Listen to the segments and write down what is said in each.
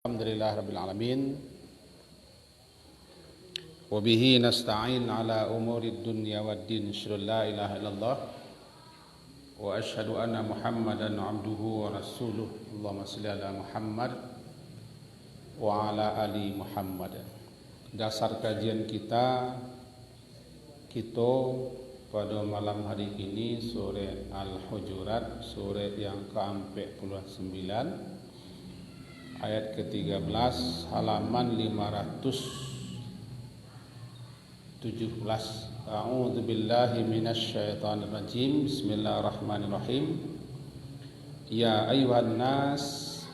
Alhamdulillah Rabbil Alamin. Wabihi nasta'in ala umuri dunya wad din. Asyhadu la ilaha illallah wa asyhadu anna Muhammadan abduhu wa rasuluh. Allahumma shalli ala Muhammad wa ala ali Muhammad. Dasar kajian kita pada malam hari ini sore Al-Hujurat, sore yang ke-49, ayat ke-13, halaman 517. A'udzu billahi minasyaitonir rajim. Bismillahirrahmanirrahim. Ya ayyuhan nas,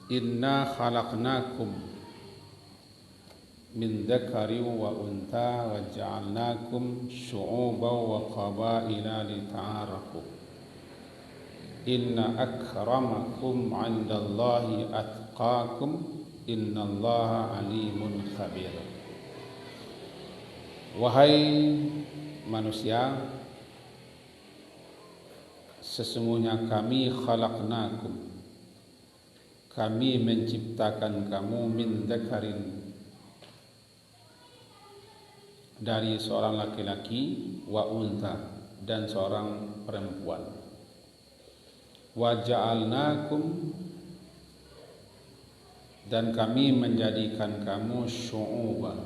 inna khalaqnakum min dzakarin wa untha wa ja'alnakum syu'uban wa qabaila lita'arafu. Inna akramakum 'indallahi atqakum, innallaha alimun khabir. Wahai manusia, sesungguhnya kami khalaqnakum, kami menciptakan kamu min dzakarin, dari seorang laki-laki, wa untha, dan seorang perempuan. Wa ja'alnakum, dan kami menjadikan kamu syu'uban,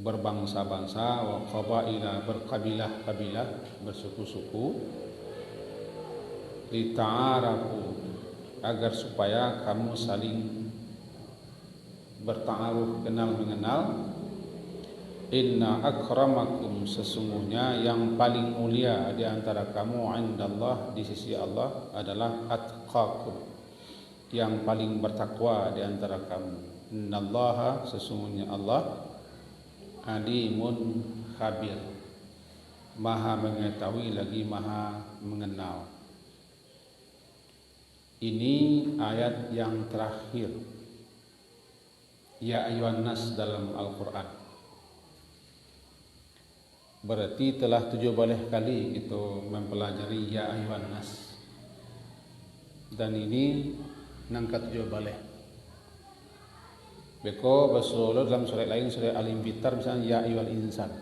berbangsa-bangsa, wa qabaila, berkabilah-kabilah, bersuku-suku, lita'arafu, agar supaya kamu saling berta'aruf, kenal mengenal. Inna akramakum, sesungguhnya yang paling mulia di antara kamu, indallah, di sisi Allah, adalah atqakum, yang paling bertakwa di antara kamu. Innallaha, sesungguhnya Allah, alimun khabir, maha mengetahui lagi maha mengenal. Ini ayat yang terakhir ya ayyuhan nas dalam Al-Quran. Berarti telah 17 kali itu mempelajari ya ayyuhan nas, dan ini nangka 17. Beko basolo dalam surat lain, surat Al-Infitar misalnya ya ayyuhal insan,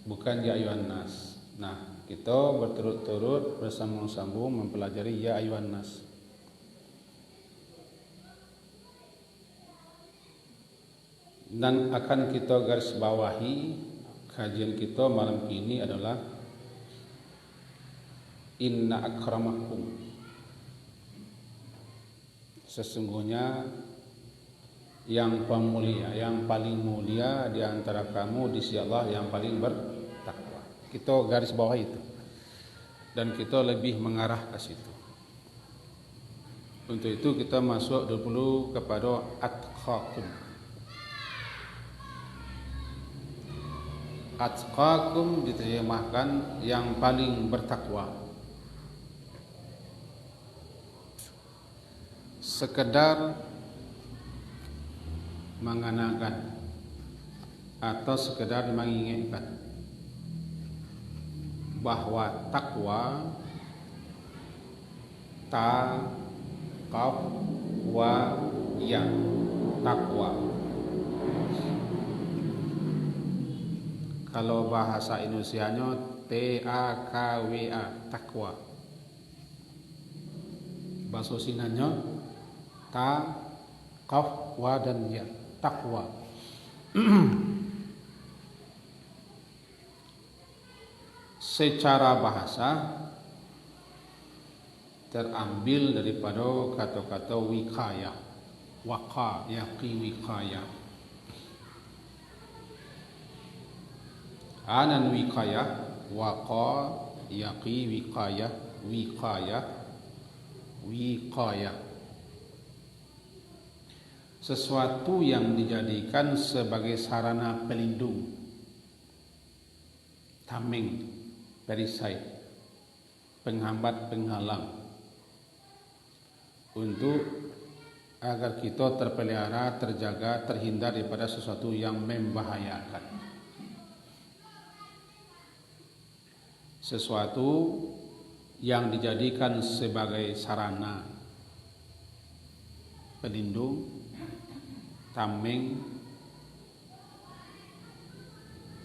bukan ya ayyuhan nas. Nah, kita berturut-turut bersambung-sambung mempelajari ya ayyuhan nas. Dan akan kita garis bawahi kajian kita malam ini adalah inna akramakum, sesungguhnya yang pemulia, yang paling mulia di antara kamu di sisi Allah, yang paling bertakwa. Kita garis bawah itu, dan kita lebih mengarah ke situ. Untuk itu kita masuk dulu kepada atqakum. Atqakum diterjemahkan yang paling bertakwa. Sekedar mengenakan atau sekedar mengingatkan bahwa takwa, taqwa, ya, takwa. Kalau bahasa Indonesianya TAKWA, takwa. Bahasa Sinanya ta, qaf, wa, dan ya, takwa. Secara bahasa terambil daripada kata-kata wikaya, waqa, yaqi, wikaya. Anan wikaya, waqa, yaqi, wikaya, wikaya, wikaya. Sesuatu yang dijadikan sebagai sarana pelindung, tameng, perisai, penghambat, penghalang, untuk agar kita terpelihara, terjaga, terhindar daripada sesuatu yang membahayakan. Sesuatu yang dijadikan sebagai sarana pelindung, tameng,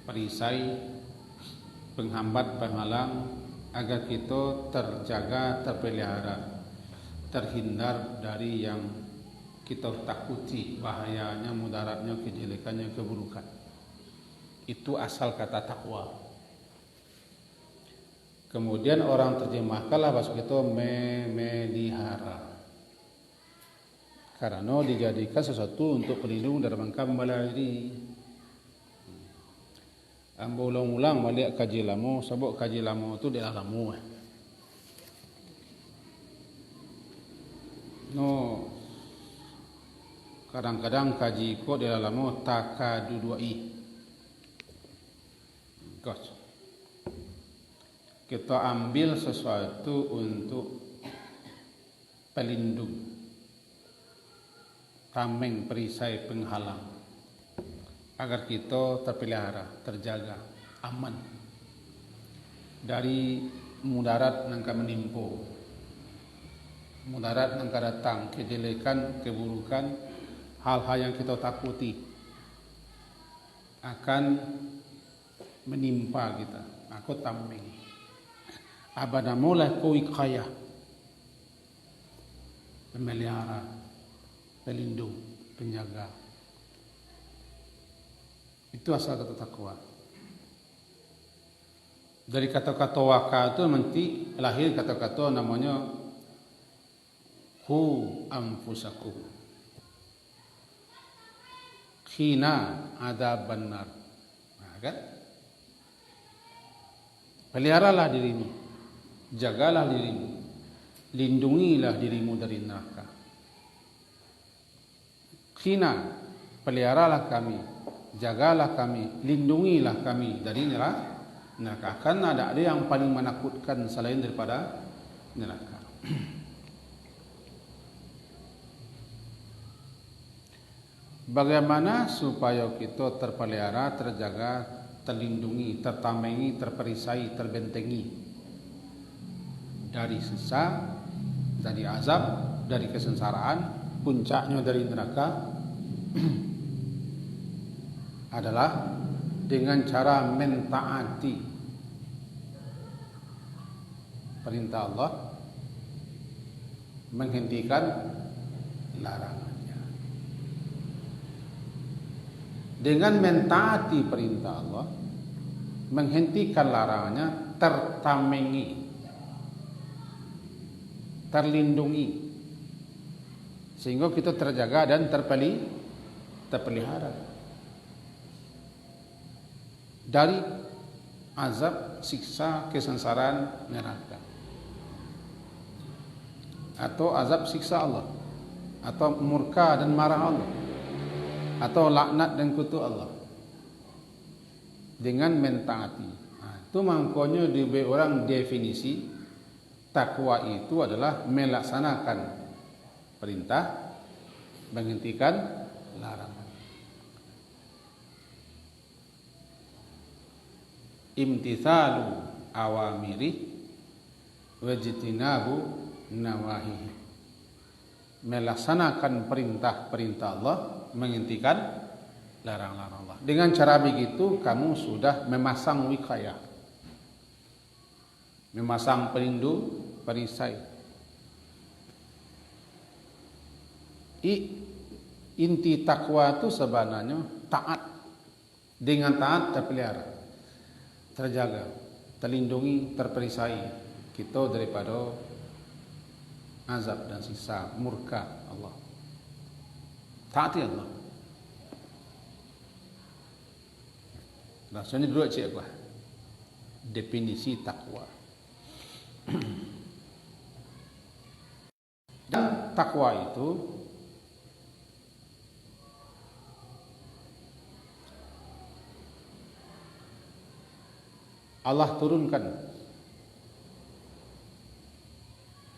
perisai, penghambat, penghalang agar kita terjaga, terpelihara, terhindar dari yang kita takuti bahayanya, mudaratnya, kejelekannya, keburukan. Itu asal kata takwa. Kemudian orang terjemahkanlah bahasa kita memelihara. Karena dijadikan sesuatu untuk pelindung dari membela diri. Ambo ulang-ulang balik kaji lama, sebab kaji lama itu dia lama. No, kadang-kadang kaji kok dia lama takadudui. Kos. Kita ambil sesuatu untuk pelindung, tameng, perisai, penghalang, agar kita terpelihara, terjaga, aman dari mudarat yang akan menimpa, mudarat yang akan datang, kejelekan, keburukan, hal-hal yang kita takuti akan menimpa kita. Aku tameng. Abada mulai koi kaya, pemelihara, pelindung, penjaga. Itu asal kata takwa. Dari kata-kata waka itu nanti lahir kata-kata namanya ku anfusakum. Khina ada benar. Nah, kan? Peliharalah dirimu, jagalah dirimu, lindungilah dirimu dari neraka. Khina, peliharalah kami, jagalah kami, lindungilah kami dari neraka. Karena ada yang paling menakutkan selain daripada neraka. Bagaimana supaya kita terpelihara, terjaga, terlindungi, tertamengi, terperisai, terbentengi dari siksa, dari azab, dari kesengsaraan, puncaknya dari neraka adalah dengan cara mentaati perintah Allah, menghentikan larangannya. Dengan mentaati perintah Allah, menghentikan larangannya, tertamengi, terlindungi, sehingga kita terjaga dan terpelihara dari azab, siksa, kesengsaraan neraka, atau azab siksa Allah, atau murka dan marah Allah, atau laknat dan kutuk Allah, dengan mentaati. Itu makanya diberi orang definisi takwa itu adalah melaksanakan perintah, menghentikan larangan. Imtithalu awamiri wajtinabu nawahihi. Melaksanakan perintah-perintah Allah, menghentikan larang-larang Allah. Dengan cara begitu kamu sudah memasang wikayah, memasang pelindung, perisai. Inti takwa itu sebenarnya taat. Dengan taat terpelihara, terjaga, terlindungi, terperisai kita daripada azab dan siksa murka Allah. Taati Allah. Rasanya dulu cik apa? Definisi takwa. Dan takwa itu Allah turunkan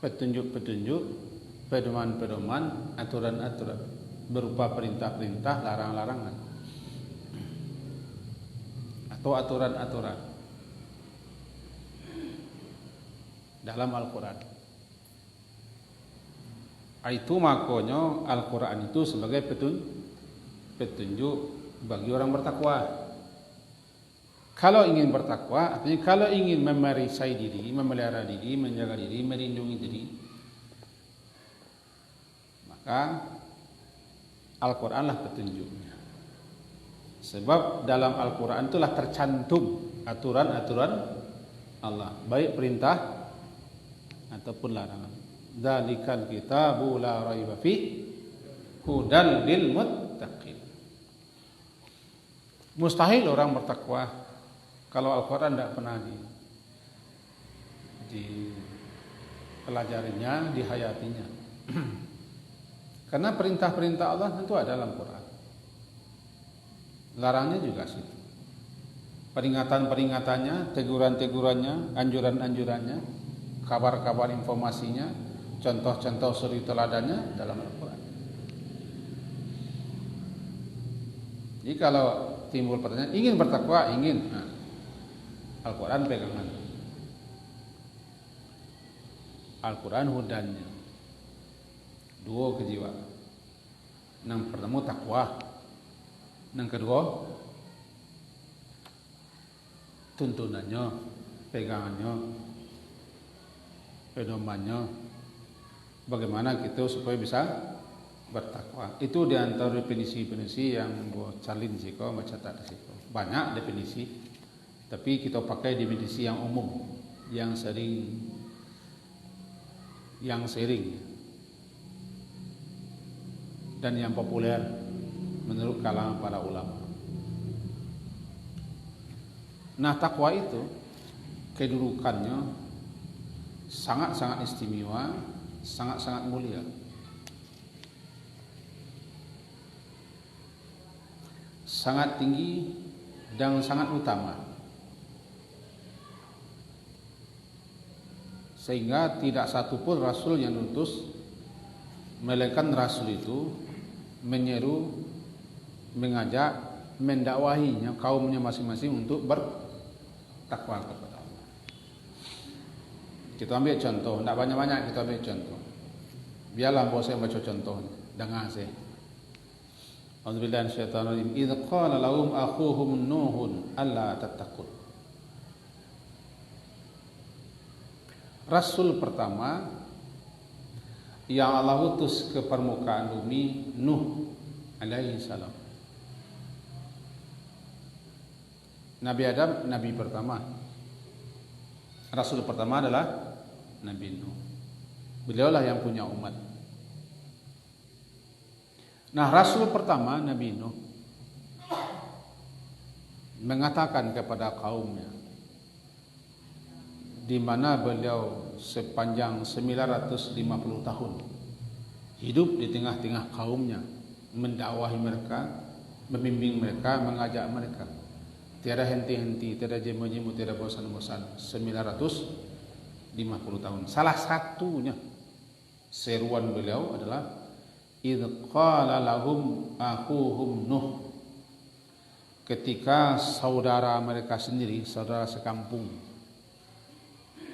petunjuk-petunjuk, pedoman-pedoman, aturan-aturan berupa perintah-perintah, larang-larangan, atau aturan-aturan. dalam Al-Quran. Itu makanya Al-Quran itu sebagai petunjuk bagi orang bertakwa. Kalau ingin bertakwa, artinya kalau ingin memerisai diri, memelihara diri, menjaga diri, melindungi diri, maka Al-Quranlah petunjuknya. Sebab dalam Al-Quran itulah tercantum aturan-aturan Allah, baik perintah ataupun larangan. Dzalikal kitabu la raiba fi hudal lil muttaqin. Mustahil orang bertakwa kalau Al-Quran tidak pernah dipelajarinya, dihayatinya. Karena perintah-perintah Allah tentu ada dalam Quran. Larangnya juga situ. Peringatan-peringatannya, teguran-tegurannya, anjuran-anjurannya, kabar-kabar informasinya, contoh-contoh suri teladannya dalam Al-Quran. Jadi kalau timbul pertanyaan, ingin bertakwa, ingin, nah, Al-Quran pegangan. Al-Quran hudannya. Dua kejiwaan. Yang pertama takwa. Yang kedua tuntunannya, pegangannya, pedomannya. Bagaimana kita supaya bisa bertakwa. Itu diantara definisi-definisi yang buat calin siko, mencatat siko. Banyak definisi, tapi kita pakai definisi yang umum, yang sering dan yang populer menurut kalangan para ulama. Nah, takwa itu kedudukannya sangat-sangat istimewa, sangat-sangat mulia. Sangat tinggi dan sangat utama. Sehingga tidak satu pun rasul yang diutus melainkan rasul itu menyeru, mengajak, mendakwahinya kaumnya masing-masing untuk bertakwa kepada Allah. Kita ambil contoh, tidak banyak-banyak, kita ambil contoh. Biarlah bos saya baca contohnya, dengar saya. A'udzubillahi minasyaitonir rajim. Idz qala lahum akhuhum Nuhun alla tattaqun. Rasul pertama yang Allah utus ke permukaan bumi, Nuh alaihi salam. Nabi Adam, nabi pertama. Rasul pertama adalah Nabi Nuh. Beliaulah yang punya umat. Nah, Rasul pertama Nabi Nuh mengatakan kepada kaumnya, di mana beliau sepanjang 950 tahun hidup di tengah-tengah kaumnya, mendakwahi mereka, membimbing mereka, mengajak mereka. Tiada henti-henti, tiada jemu-jemu, tiada bosan-bosan. 950 tahun. Salah satunya seruan beliau adalah idz qala lahum akhuhum Nuh. Ketika saudara mereka sendiri, saudara sekampung,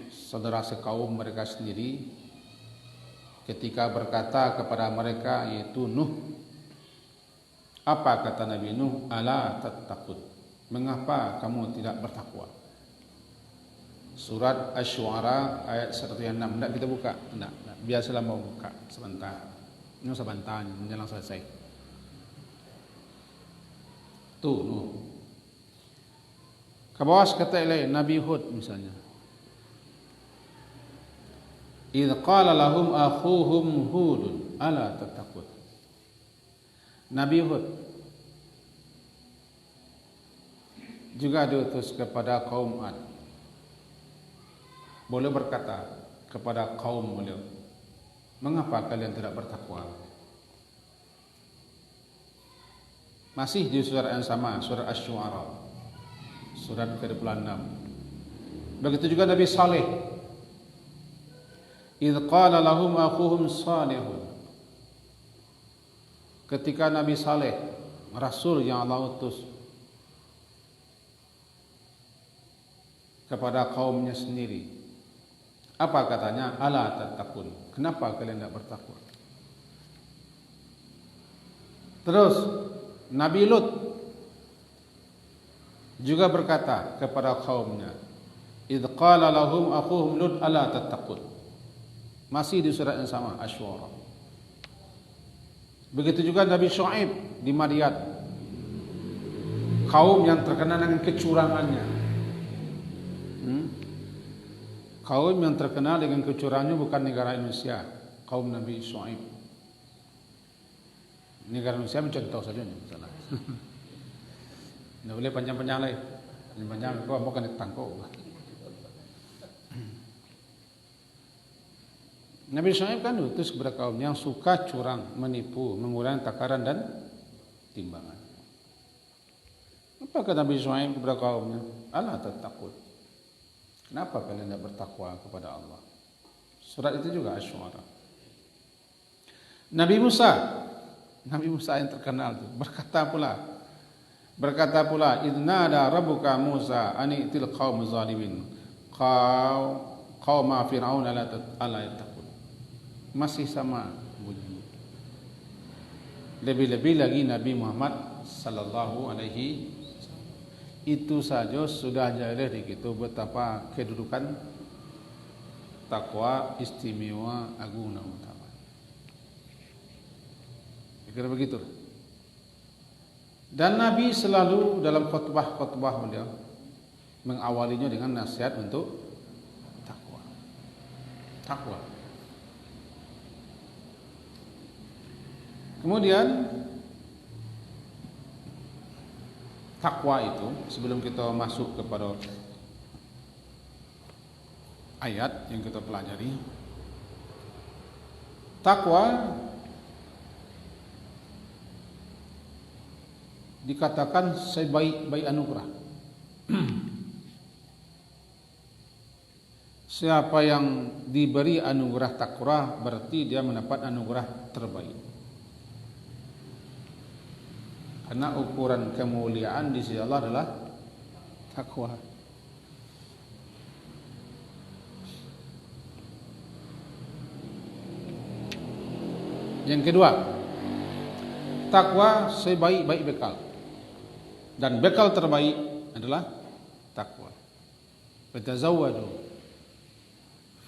saudara sekaum mereka sendiri, ketika berkata kepada mereka, yaitu Nuh, apa kata Nabi Nuh? Ala tattaqun, mengapa kamu tidak bertakwa? Surat Asy-Syu'ara ayat 106. Tidak kita buka, tidak. Biasalah mau buka sebentar. Ini sebentar, menjelang selesai. Tuh, Nuh. Ke bawah kata lain, Nabi Hud misalnya. Idz qala lahum akhuhum Hudun ala tattaqun. Nabi Hud juga diutus kepada kaum Ad. Boleh berkata kepada kaum beliau, mengapa kalian tidak bertakwa? Masih di surat yang sama, surat Asy-Syu'ara, surat ke-26. Begitu juga Nabi Saleh. Idz qala lahum akhuhum Salihun. Ketika Nabi Saleh, Rasul yang Allah utus kepada kaumnya sendiri, Apa katanya? Ala tattaqun. Kenapa kalian tidak bertakwa? Terus Nabi Lut juga berkata kepada kaumnya, idz qala lahum akhuhum Lut ala tattaqun. Masih di surat yang sama, Asy-Syu'ara. Begitu juga Nabi Syuaib di Madian, kaum yang terkenal dengan kecurangannya. Kaum yang terkenal dengan kecurangannya bukan negara Indonesia, kaum Nabi Syuaib. Negara Indonesia mencontoh saja nih, salah. Tidak boleh panjang-panjang lagi. Panjang-panjang kau bukan ditangkap. Nabi Syuaib kan utus kepada kaum yang suka curang, menipu, mengurangi takaran dan timbangan. Apa kata Nabi Syuaib kepada kaumnya? Ala tattaqun. Kenapa kalian tidak bertakwa kepada Allah? Surat itu juga Asy-Syu'ara. Nabi Musa yang terkenal itu berkata pula idnada rabbuka Musa ani'til qaum zalimin qauma fir'aun ala yattaqun. Masih sama bunyi. Lebih-lebih lagi Nabi Muhammad sallallahu alaihi itu saja sudah jelas begitu betapa kedudukan takwa istimewa agung dan utama. Kira begitu. Dan Nabi selalu dalam khutbah beliau mengawalinya dengan nasihat untuk takwa. Takwa. Kemudian takwa itu, sebelum kita masuk kepada ayat yang kita pelajari, takwa dikatakan sebaik-baik anugerah. Siapa yang diberi anugerah takwa berarti dia mendapat anugerah terbaik. Karena ukuran kemuliaan di sisi Allah adalah takwa. Yang kedua, takwa sebaik-baik bekal. Dan bekal terbaik adalah takwa. Fatazawwadu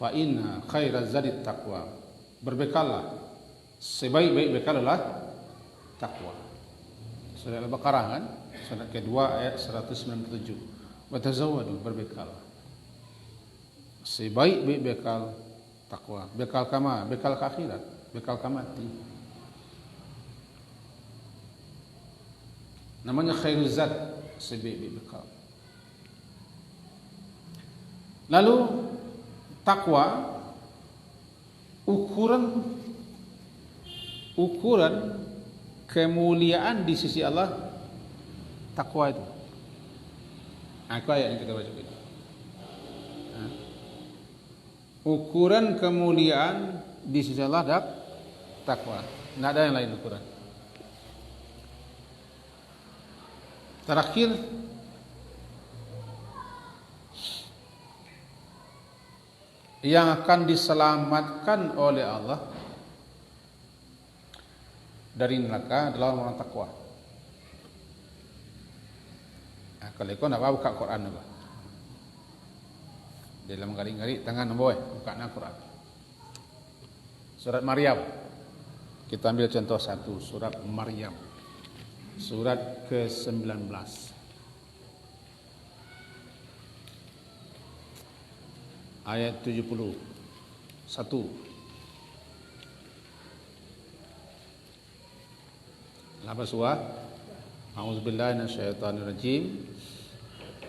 fa inna khairaz zadi taqwa. Berbekallah. Sebaik-baik bekal adalah takwa. Surah Al-Baqarah kan, surat kedua ayat 197. Watazawwadu, berbekal. Sebaik-baik bekal takwa. Bekal kama, bekal ke akhirat, bekal ke mati. Namanya khairul zad, sebaik-baik bekal. Lalu takwa ukuran kemuliaan di sisi Allah, takwa itu. Aku ayat yang kita baca ini. Ukuran kemuliaan di sisi Allah adalah takwa. Tidak ada yang lain ukuran. Terakhir, yang akan diselamatkan oleh Allah dari neraka adalah orang takwa. Nah, kalau kau nak buka Quran apa? Dalam garing-garing tangan boy, buka Quran. Surat Maryam. Kita ambil contoh satu, surat Maryam. Surat ke-19. Ayat 71. Labas wa a'udzubillahi minasyaitonirrajim.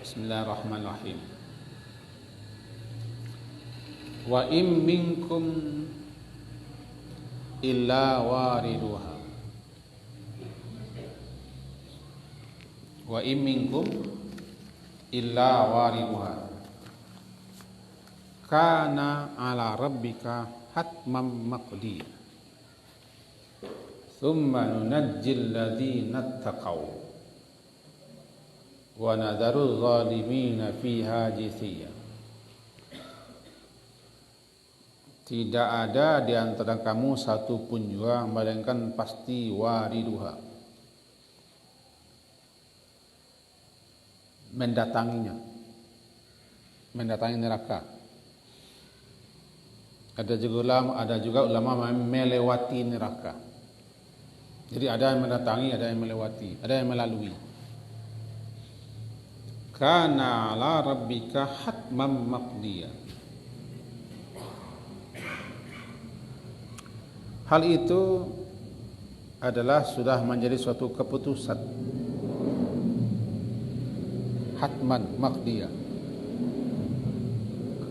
Bismillahirrahmanirrahim. Wa in minkum illa wariduha. Wa in minkum illa wariduha. Kana ala rabbika hatman maqdiya. Thumma nunajjil ladzina taqaw wa wa nadharu zalimina fiha jithiya. Tidak ada di antara kamu satu pun juga melainkan pasti wariduha, mendatanginya, mendatangi neraka. Ada juga ulama melewati neraka. Jadi ada yang mendatangi, ada yang melewati, ada yang melalui. Kana ala rabbika hatmam maqdiya. Hal itu adalah sudah menjadi suatu keputusan. Hatman maqdiya.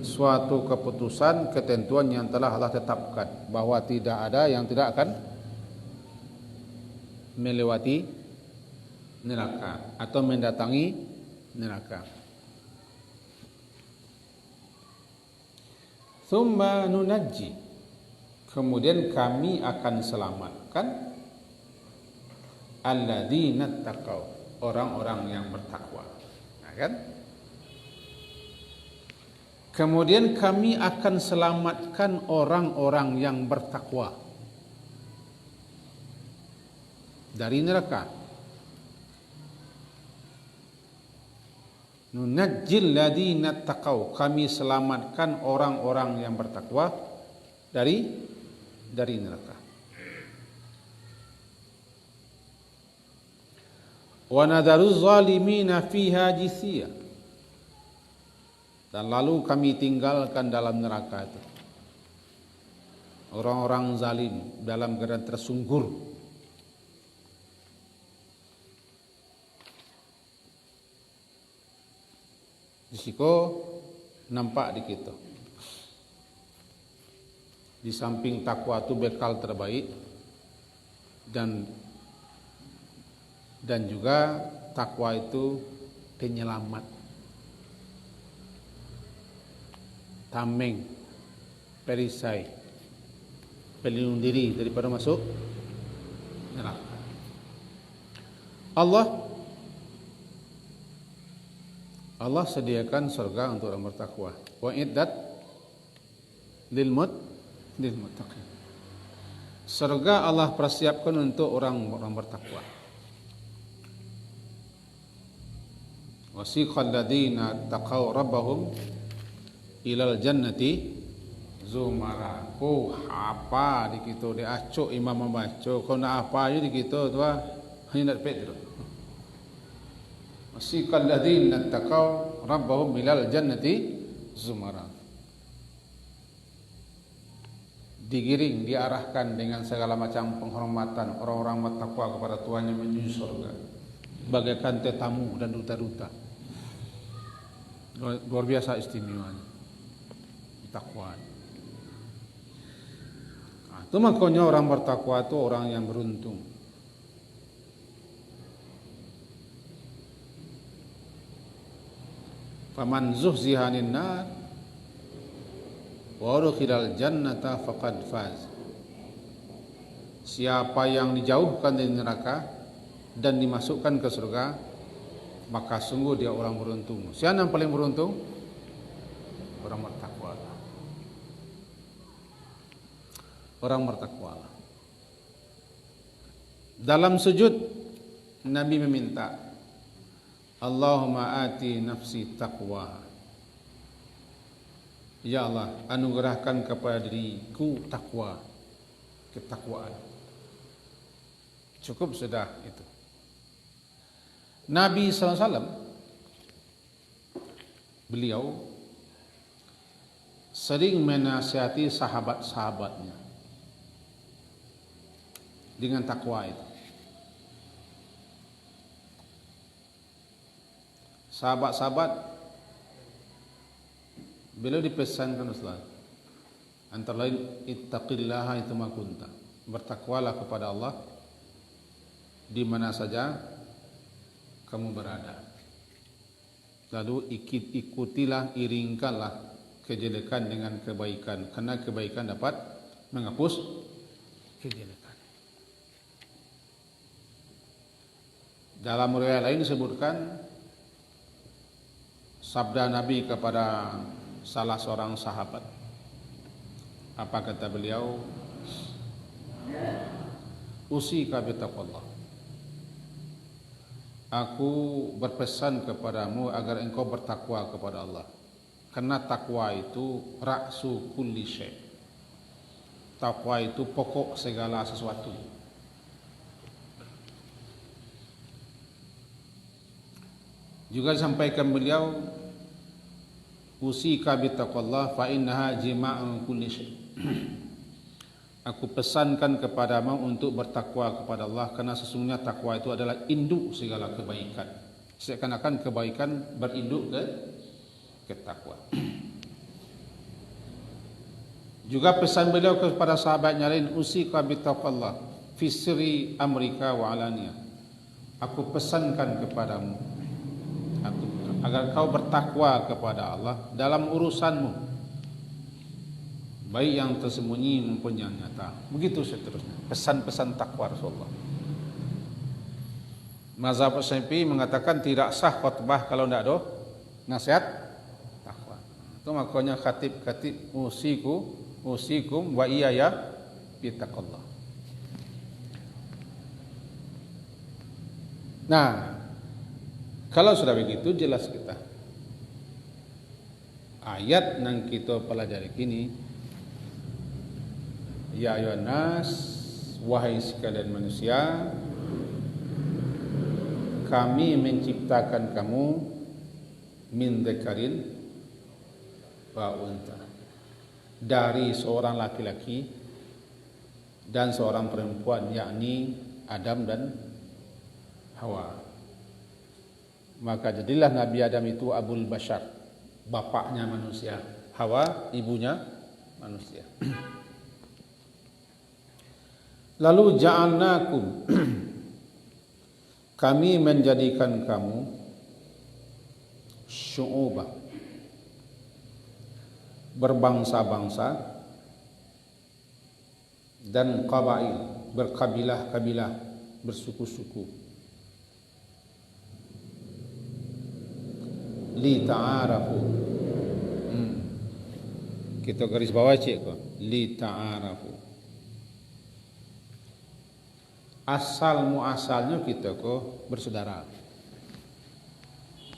Suatu keputusan, ketentuan yang telah Allah tetapkan bahwa tidak ada yang tidak akan melewati neraka atau mendatangi neraka. Thumma nunajji, kemudian kami akan selamatkan alladzina taqaw, orang-orang yang bertakwa. Nah, kan? Kemudian kami akan selamatkan orang-orang yang bertakwa dari neraka. Nunajjil ladzina taqaw, kami selamatkan orang-orang yang bertakwa dari neraka. Wa nadaruz zalimina fiha jithiya, dan lalu kami tinggalkan dalam neraka itu orang-orang zalim dalam keadaan tersungkur. Risiko nampak di kita. Di samping takwa itu bekal terbaik, dan juga takwa itu penyelamat, tameng, perisai, pelindung diri daripada masuk neraka. Allah sediakan surga untuk orang bertakwa. Wa iddat lil muttaqin. Surga Allah persiapkan untuk orang bertakwa. Wasiqal ladzina taqaw rabbahum ilal jannati zumara. Apa di kita dia acuk imam membaca, kau nak apa aja di kita tu hanya nak pedro. Wasiqal ladzina taqaw rabbahum ilal jannati zumara. Digiring, diarahkan dengan segala macam penghormatan orang-orang bertakwa kepada Tuhannya menuju surga, bagaikan tetamu dan duta-duta. Luar biasa istimewanya takwa. Itu makanya orang bertakwa itu orang yang beruntung. Faman zuhziha 'anil nar wa udkhilal jannata faqad faz. Siapa yang dijauhkan dari neraka dan dimasukkan ke surga, maka sungguh dia orang beruntung. Siapa yang paling beruntung? Orang bertakwa. Orang bertakwa. Dalam sujud Nabi meminta, Allahumma ati nafsi taqwa. Ya Allah, anugerahkan kepada diriku takwa, ketakwaan. Cukup sudah itu. Nabi SAW, beliau sering menasihati sahabat-sahabatnya dengan takwa itu. Sahabat-sahabat beliau dipesankan Rasulullah, antara lain ittaqillaha aitsuma kunta, bertakwalah kepada Allah di mana saja kamu berada. Lalu ikutilah, iringkanlah kejelekan dengan kebaikan, karena kebaikan dapat menghapus kejelekan. Dalam riwayat lain disebutkan sabda Nabi kepada salah seorang sahabat, Apa kata beliau? Usika bitaqwallah. Aku berpesan kepadamu agar engkau bertakwa kepada Allah. Karena takwa itu ra'su kulli syai'. Takwa itu pokok segala sesuatu. Juga disampaikan beliau, usika bitaqwallah fa innaha jima'u kulli syai'. Aku pesankan kepadamu untuk bertakwa kepada Allah karena sesungguhnya takwa itu adalah induk segala kebaikan. Seakan-akan kebaikan berinduk ke takwa. Juga pesan beliau kepada sahabatnya lain, usika bitaqwallah fi sirri amrika wa alaniya. Aku pesankan kepadamu agar kau bertakwa kepada Allah dalam urusanmu, baik yang tersembunyi maupun yang nyata. Begitu seterusnya pesan-pesan takwa Rasulullah. Mazhab Syafi'i mengatakan tidak sah khutbah kalau tidak ada nasihat takwa. Itu makanya khatib usikum wa iyaya bittaqallah. Nah, kalau sudah begitu jelas kita. Ayat yang kita pelajari kini, ya ayuhan nas, wahai sekalian manusia, kami menciptakan kamu min dzakarin wa unta, dari seorang laki-laki dan seorang perempuan, yakni Adam dan Hawa. Maka jadilah Nabi Adam itu Abul Bashar, bapaknya manusia, Hawa ibunya manusia. Lalu ja'alnakum, kami menjadikan kamu syu'uban, berbangsa-bangsa, dan qabail, berkabilah-kabilah, bersuku-suku. Li ta'arafu, kita garis bawah cik kok, li ta'arafu. Asal muasalnya kita kok bersaudara.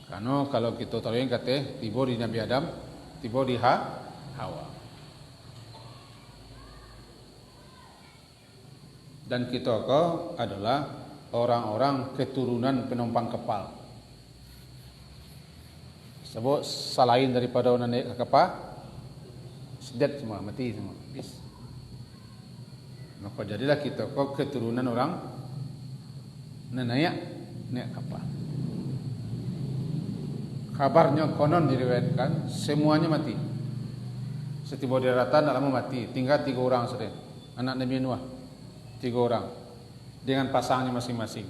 Karena kalau kita tahu yang kata tiba di Nabi Adam, tiba di Hawa. Dan kita kok adalah orang-orang keturunan penumpang kapal. Sebab selain daripada orang naik ke kapal, sedet semua, mati semua, habis. Maka jadilah kita kok keturunan orang naik kapal. Kabarnya konon diriwayatkan semuanya mati. Setiba di daratan tak lama mati. Tinggal 3 orang saja. Anak Nabi Nuh 3 orang dengan pasangannya masing-masing.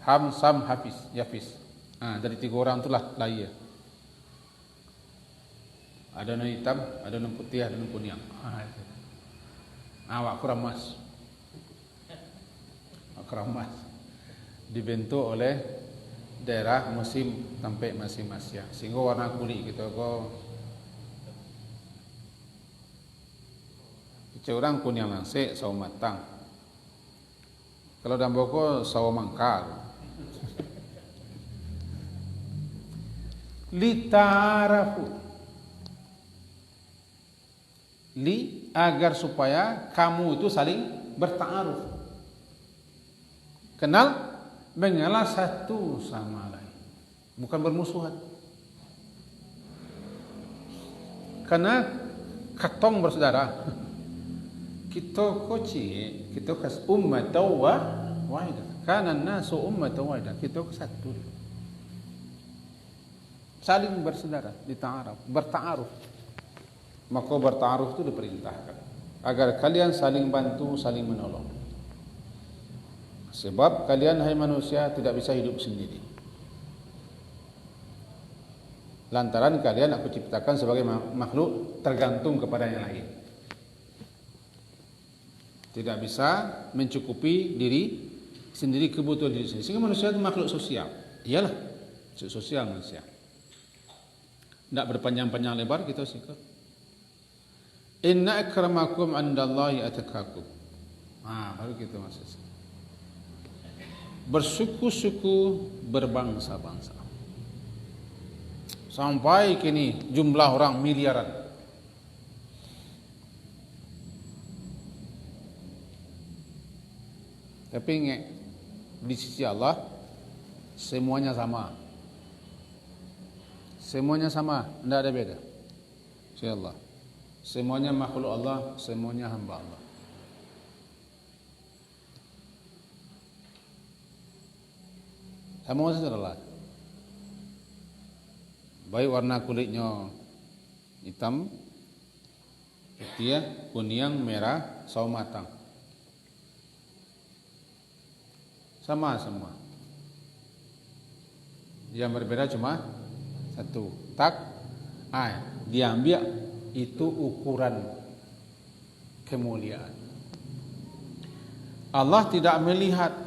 Ham, Sam, Hafiz, Yafis. Dari 3 orang itulah lahir. Ada yang hitam, ada yang putih, ada yang kuning. Awak keramas. Keramas dibentuk oleh daerah musim sampai masing-masing. Sehingga warna kulit kita kok orang kuning langsik, sawo matang. Kalau dalam boko sawo mangkal. Litarafu, li agar supaya kamu itu saling bertaaruf, kenal, mengenal satu sama lain, bukan bermusuhan. Karena katong bersaudara, kita koci, kita kas ummatan wahidah, kana nasu ummatan wahidah, kita satu, saling bersaudara, bertaaruf. Maka bertaaruf itu diperintahkan agar kalian saling bantu, saling menolong. Sebab kalian hai manusia tidak bisa hidup sendiri. Lantaran kalian aku ciptakan sebagai makhluk tergantung kepada yang lain. Tidak bisa mencukupi diri sendiri, kebutuhan diri sendiri. Sehingga manusia itu makhluk sosial. Iyalah, sosial manusia. Tidak berpanjang-panjang lebar kita sikap. Inna akramakum indallahi atqakum. Baru kita masuk. Bersuku-suku, berbangsa-bangsa. Sampai kini jumlah orang miliaran. Tapi ingat, di sisi Allah semuanya sama. Semuanya sama, tidak ada beda. Sisi Allah. Semuanya makhluk Allah, semuanya hamba Allah. Sama saudara. Baik warna kulitnya hitam, putih, kuning, merah, sawo matang. Sama semua. Yang berbeda cuma satu. Diambil itu ukuran kemuliaan. Allah tidak melihat.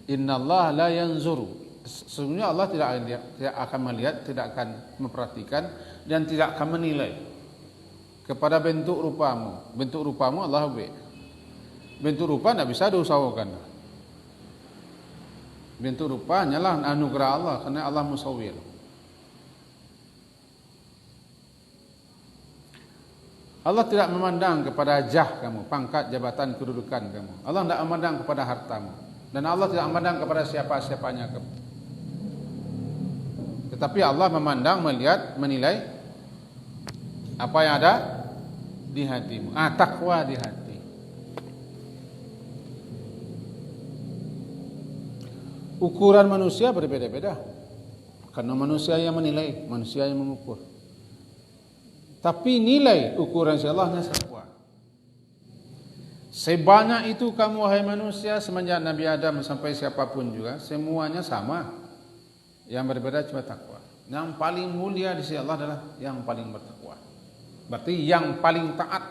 Innallaha la yanzuru. Sesungguhnya Allah tidak akan melihat, tidak akan memperhatikan dan tidak akan menilai kepada bentuk rupamu. Bentuk rupamu Allah be. Bentuk rupa tidak bisa diusahakan. Bentuk rupa hanyalah anugerah Allah karena Allah musawwir. Allah tidak memandang kepada jah kamu, pangkat, jabatan, kedudukan kamu. Allah tidak memandang kepada hartamu. Dan Allah tidak memandang kepada siapa-siapanya kamu. Tetapi Allah memandang, melihat, menilai apa yang ada di hatimu. Takwa di hati. Ukuran manusia berbeda-beda. Karena manusia yang menilai, manusia yang mengukur. Tapi nilai ukuran si Allah hanya takwa. Sebanyak itu kamu wahai manusia, semenjak Nabi Adam sampai siapapun juga, semuanya sama. Yang berbeda cuma takwa. Yang paling mulia di sisi Allah adalah yang paling bertakwa. Berarti yang paling taat.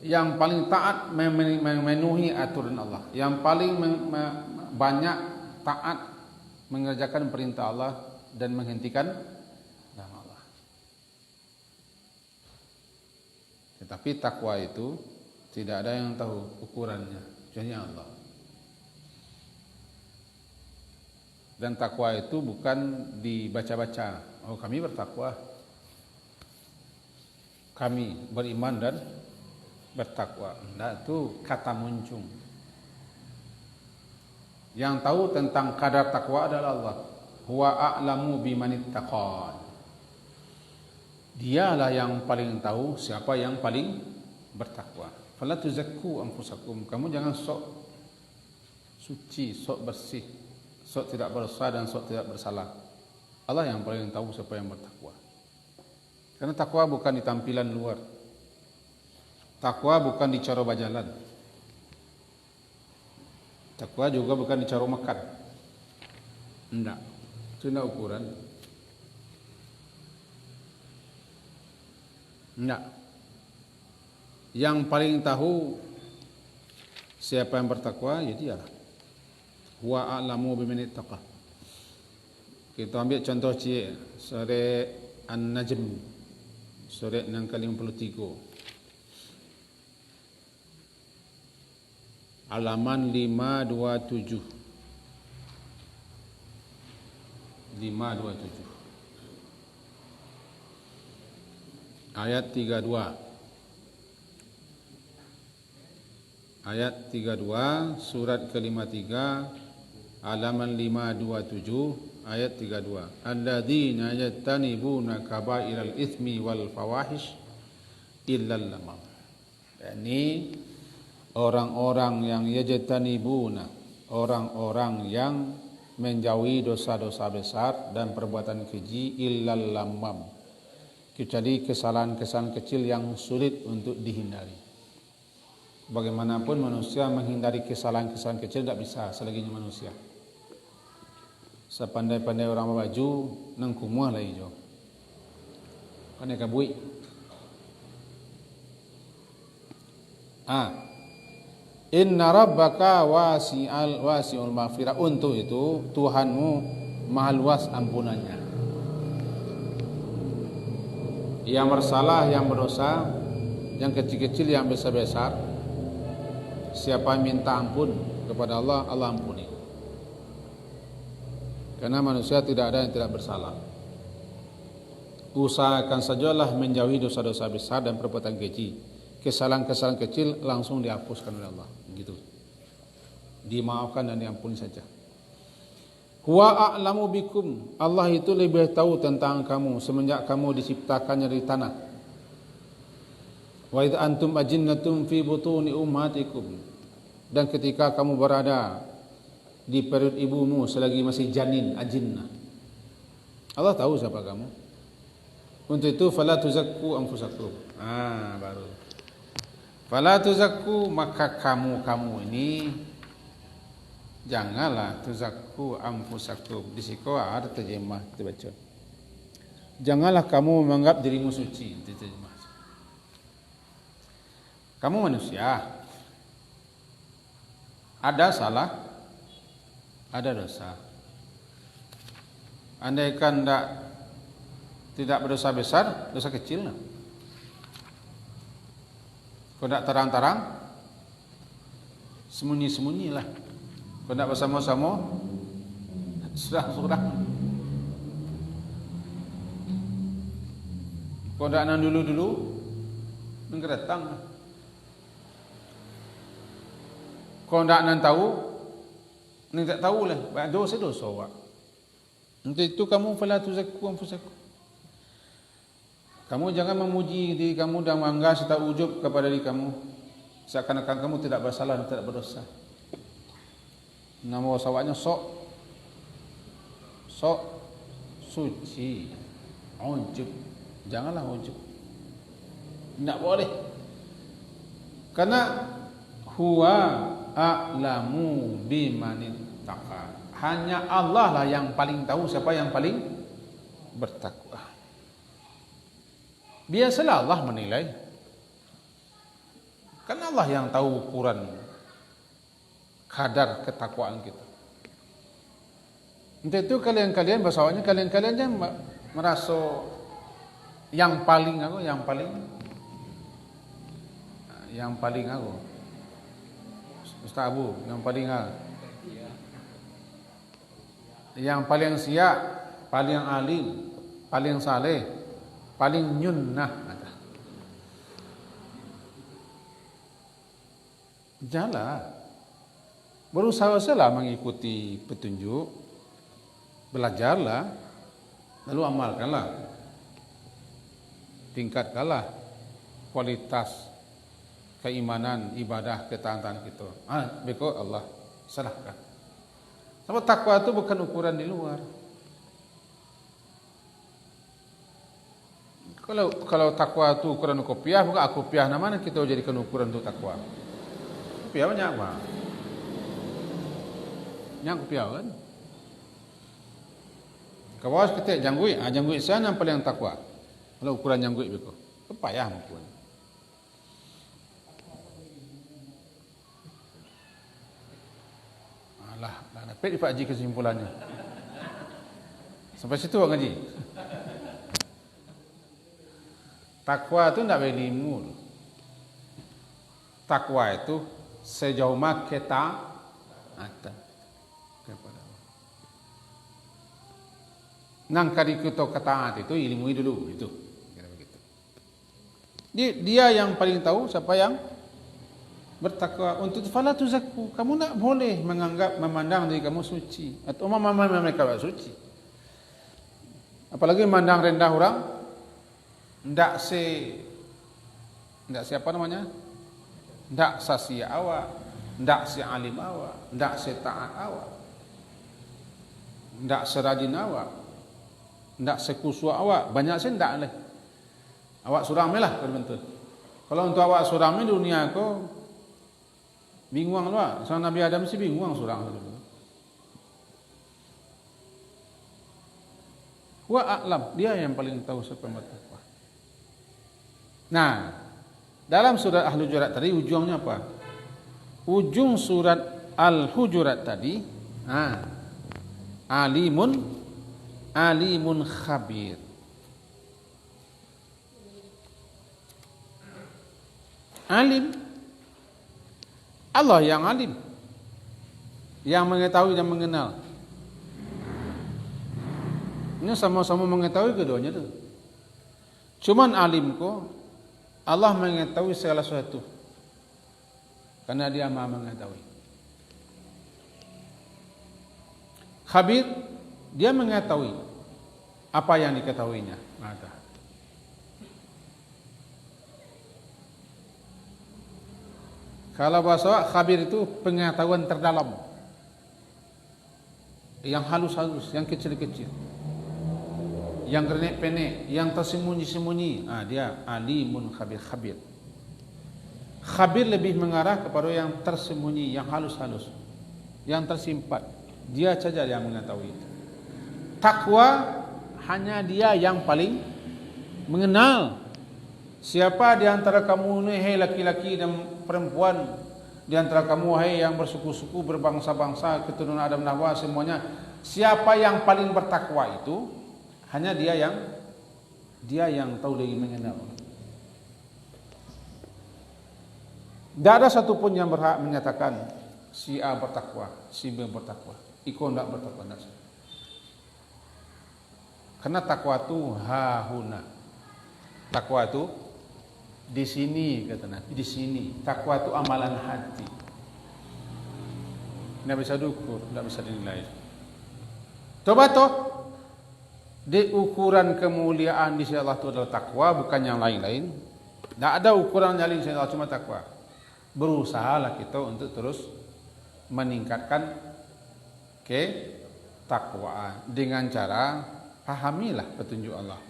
Yang paling taat memenuhi aturan Allah. Yang paling banyak taat mengerjakan perintah Allah dan menghentikan larangan Allah. Tetapi takwa itu tidak ada yang tahu ukurannya, kecuali Allah. Dan takwa itu bukan dibaca-baca. Oh, kami bertakwa, kami beriman dan bertakwa. Nah, itu kata muncung. Yang tahu tentang kadar takwa adalah Allah. Huwa a'lamu bimanittaqan. Dialah yang paling tahu siapa yang paling bertakwa. Fala tuzakku anfusakum. Kamu jangan sok suci, sok bersih, sok tidak berdosa dan sok tidak bersalah. Allah yang paling tahu siapa yang bertakwa. Karena takwa bukan di tampilan luar. Takwa bukan di cara bajalan. Takwa juga bukan di cara makan. Enggak. Itu enggak ukuran. Enggak. Yang paling tahu siapa yang bertakwa, ya dialah. Wa a'lamu bimanittaqah. Kita ambil contoh surah An-Najm, surah yang ke-53. Halaman 527. 527. Ayat 32. Ayat 32 surat ke-53 halaman 527 ayat 32. Alladzina yajtanibuna kaba'iral itsmi wal fawahish illa lamam. Ini orang-orang yang yajtanibuna, orang-orang yang menjauhi dosa-dosa besar dan perbuatan keji illal lamam, kecuali kesalahan-kesalahan kecil yang sulit untuk dihindari. Bagaimanapun manusia menghindari kesalahan-kesalahan kecil tidak bisa selagi manusia. Sepandai-pandai orang baju nang kumuah lah hijau. Kan ya kabui. Inna rabbaka wasi'ul maghfirah. Untuk itu Tuhanmu maha luas ampunannya. yang bersalah, yang berdosa, yang kecil-kecil, yang besar-besar, siapa minta ampun kepada Allah, Allah ampuni. Karena manusia tidak ada yang tidak bersalah. Usahakan sajalah menjauhi dosa-dosa besar dan perbuatan keji. Kesalahan-kesalahan kecil langsung dihapuskan oleh Allah. Gitu. Dimaafkan dan diampuni saja. Huwa a'lamu bikum. Allah itu lebih tahu tentang kamu semenjak kamu diciptakannya dari tanah. Wa idza antum ajinnatun fi butuni ummatikum. Dan ketika kamu berada di perut ibumu selagi masih janin, ajinnah. Allah tahu siapa kamu. Untuk itu fala tuzakku anfusakum. Baru. Fala tuzakku, maka kamu ini janganlah tuzakku anfusakum. Di situ ada terjemah dibaca. Janganlah kamu menganggap dirimu suci, diterjemah. Kamu manusia. Ada salah, ada dosa. Andaikan tidak berdosa besar, dosa kecil. Kalau tidak terang-terang, sembunyi-sembunyilah. Kalau tidak bersama-sama, surah-surah. Kalau tidak nan dulu-dulu, nengker datang. Kalau tidak nan tahu, nengker tak tahu lah. Dosa-dosa awak. Untuk itu kamu fala tuzakku anfusakum. Kamu jangan memuji diri kamu dan bangga serta ujub kepada diri kamu, seakan-akan kamu tidak bersalah dan tidak berdosa. Nama sawaknya sok suci, ujub. Janganlah ujub. Tidak boleh. Karena huwa a'lamu bimanin taqa. Hanya Allah lah yang paling tahu siapa yang paling bertakwa. Biasalah Allah menilai. Karena Allah yang tahu ukuran kadar ketakwaan kita. Untuk itu kalian-kalian bahasanya kalian-kalian jangan merasa yang paling aku, yang paling aku. Ustaz Abu, yang paling aku. Yang paling siap, paling alim, paling saleh, paling nyunnah ada. Janganlah. Berusaha-usahalah mengikuti petunjuk, belajarlah, lalu amalkanlah, tingkatkanlah kualitas keimanan, ibadah, ketaatan kita. Beko Allah serahkan. Sebab takwa itu bukan ukuran di luar. Kalau takwa itu ukuran kopiah, bukan kopiah namanya kita jadikan ukuran untuk takwa. Kopiah banyak apa? Yang kopiah kan? Kawas kita janggui, janggui sana yang paling takwa. Kalau ukuran janggui begitu, kepayah maupun. Alah, dapat Pak Haji kesimpulannya. Sampai situ Pak Haji. Takwa itu tidak boleh limul. Takwa itu sejauh mana kita ada kepada Allah. Nang kali kita ketaat itu ilmui dulu itu. Kira begitu. Dia yang paling tahu siapa yang bertakwa. Untuk fala tuzakku, kamu tidak boleh menganggap memandang diri kamu suci atau memandang mereka suci. Apalagi memandang rendah orang. Ndak siapa namanya? Ndak sasia awak, ndak si alim awak, ndak si taat awak, ndak serajin awak, ndak sekusua awak. Banyak sih ndak leh. Awak surame lah kalau betul. Kalau untuk awak surame dunia ko bingung lah. Sang Nabi Adam sih bingung surang. Wa a'lam, dia yang paling tahu siapa yang bertakwa. Nah, dalam surat Al-Hujurat tadi ujungnya apa? Ujung surat Al-Hujurat tadi, alimun khabir. Alim. Allah yang alim, yang mengetahui dan mengenal. Ini sama-sama mengetahui keduanya itu. Cuman alim kok Allah mengetahui segala sesuatu, karena Dia Maha mengetahui. Khabir, Dia mengetahui apa yang diketahuinya. Ada. Kalau bahasa khabir itu pengetahuan terdalam, yang halus-halus, yang kecil-kecil, yang renek-penek, yang tersembunyi-sembunyi. Dia alimun khabir. Khabir lebih mengarah kepada yang tersembunyi, yang halus-halus, yang tersimpan. Dia saja yang mengetahui itu. Takwa hanya Dia yang paling mengenal. Siapa di antara kamu ini, hai laki-laki dan perempuan, di antara kamu, hai yang bersuku-suku, berbangsa-bangsa, keturunan Adam dan Hawa semuanya, siapa yang paling bertakwa itu, hanya Dia yang tahu lagi mengenal. Tidak ada satupun yang berhak menyatakan si A bertakwa, si B bertakwa, Iko tidak bertakwa. Karena takwa itu hahuna. Takwa itu di sini, kata Nabi, di sini. Takwa itu amalan hati. Tidak bisa diukur, tidak bisa dinilai. Coba toh, di ukuran kemuliaan di sisi Allah itu adalah takwa, bukan yang lain-lain. Tidak ada ukuran yang lain, cuma takwa. Berusahalah kita untuk terus meningkatkan ketakwaan dengan cara pahamilah petunjuk Allah.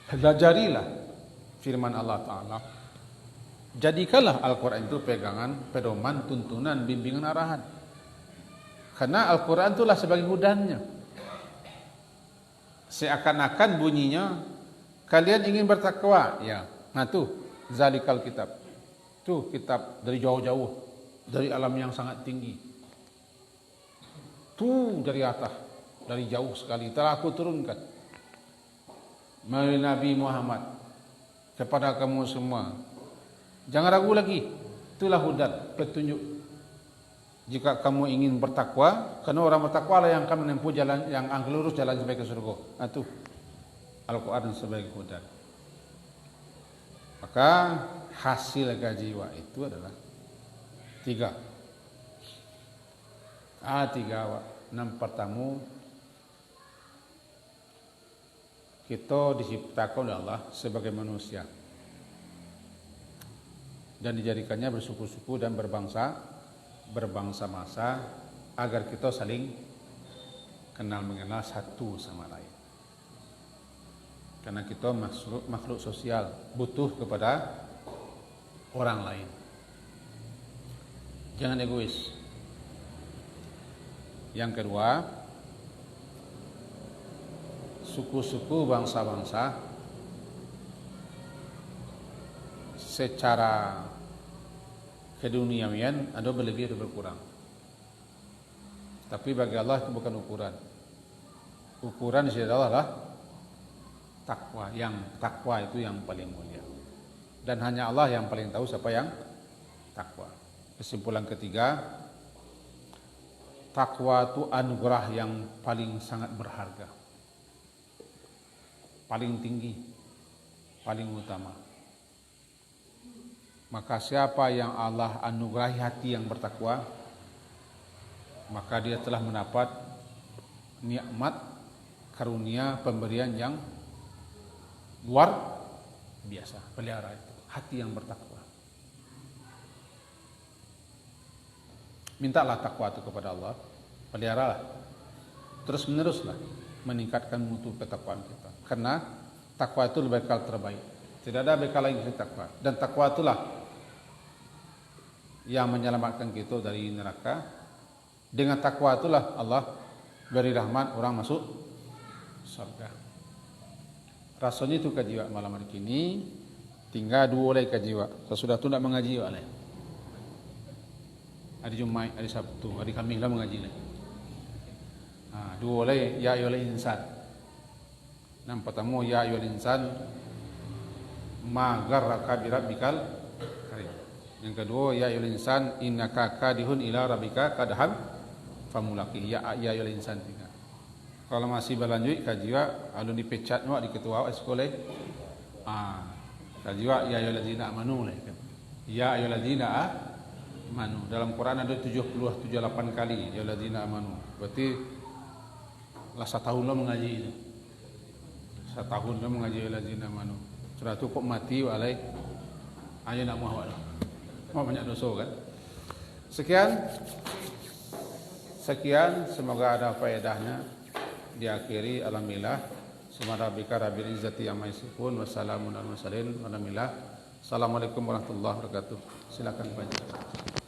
Pelajarilah firman Allah Ta'ala. Jadikanlah Al-Quran itu pegangan, pedoman, tuntunan, bimbingan, arahan. Karena Al-Quran itulah sebagai hudannya. Seakan-akan bunyinya, kalian ingin bertakwa. Ya, nah tuh, zalikal kitab. Tuh kitab dari jauh-jauh, dari alam yang sangat tinggi. Tuh dari atas, dari jauh sekali, telah aku turunkan melalui Nabi Muhammad kepada kamu semua. Jangan ragu lagi, itulah hudan, petunjuk. Jika kamu ingin bertakwa, karena orang bertakwa lah yang akan menempuh jalan yang lurus, jalan sampai ke surga. Itu Al-Quran sebagai hudan. Maka hasil kejiwa itu adalah 3. 3. Yang pertama, kita diciptakan oleh Allah sebagai manusia dan dijadikannya bersuku-suku dan berbangsa-bangsa agar kita saling kenal mengenal satu sama lain. Karena kita makhluk sosial, butuh kepada orang lain. Jangan egois. Yang kedua, suku-suku bangsa-bangsa secara keduniawian ada berlebih atau berkurang. Tapi bagi Allah itu bukan ukuran. Ukuran di sisi Allah adalah takwa. Yang takwa itu yang paling mulia. Dan hanya Allah yang paling tahu siapa yang takwa. Kesimpulan ketiga, takwa itu anugerah yang paling sangat berharga, paling tinggi, paling utama. Maka siapa yang Allah anugerahi hati yang bertakwa, maka dia telah mendapat nikmat karunia pemberian yang luar biasa. Pelihara itu hati yang bertakwa. Mintalah takwa itu kepada Allah, peliharalah, terus meneruslah meningkatkan mutu ketakwaan kita. Karena takwa itu bekal terbaik. Tidak ada bekal lain selain takwa. Dan takwa itulah yang menyelamatkan kita dari neraka. Dengan takwa itulah Allah beri rahmat orang masuk surga. Rasanya itu kajiwa malam hari ini. Tinggal 2 oleh kajiwa. Sesudah itu tidak mengaji oleh. Hari Jumat, hari Sabtu, hari Kamis lah mengaji lah. 2 oleh ya ayyuhal insan. Yang pertama ya ayyuhal insan ma gharraka birabbikal Yang kedua, ya ayyuhal insan innaka kadihun ila rabbika kadhan famulaqih. Ya ayyuhal insan tiga. Kalau masih berlanjut kajiwa alun dipecat di ketua sekolah. Kajiwa ya ayyuhallazina amanu lah kan. Ya ayyuhallazina amanu. Dalam Quran ada 78 kali ya ayyuhallazina amanu. Berarti lah setahun lah mengaji itu. Setahun lah mengaji ya ayyuhallazina amanu. Sudah tu kok mati walai ayo nak muah mau banyak dosa kan. Sekian semoga ada faedahnya. Diakhiri alhamdulillah subhana rabbika rabbil izzati amma yasifun wassalamun alal mursalin walhamdulillah. Assalamualaikum warahmatullahi wabarakatuh. Silakan Pak.